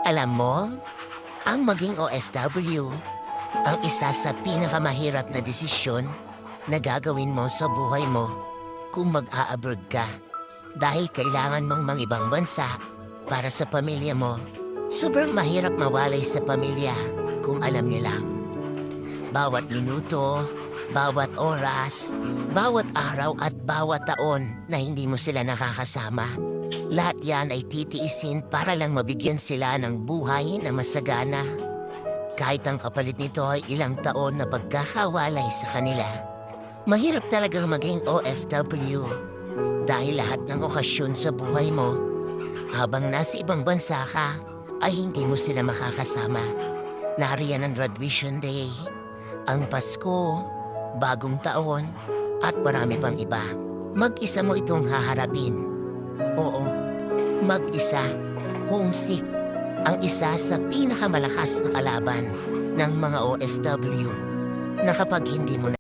Alam mo, ang maging OFW, ang isa sa pinakamahirap na desisyon na gagawin mo sa buhay mo kung mag-a-abroad ka. Dahil kailangan mong mangibang bansa para sa pamilya mo. Sobrang mahirap mawalay sa pamilya kung alam niyo lang. Bawat minuto, bawat oras, bawat araw at bawat taon na hindi mo sila nakakasama. Lahat yan ay titiisin para lang mabigyan sila ng buhay na masagana. Kahit ang kapalit nito ay ilang taon na pagkakawalay sa kanila. Mahirap talagang maging OFW dahil lahat ng okasyon sa buhay mo, habang nasa ibang bansa ka, ay hindi mo sila makakasama. Nariyan ang graduation day, ang Pasko, bagong taon, at marami pang iba. Mag-isa mo itong haharapin. Oo, mag-isa, homesick, ang isa sa pinakamalakas na kalaban ng mga OFW na kapag hindi mo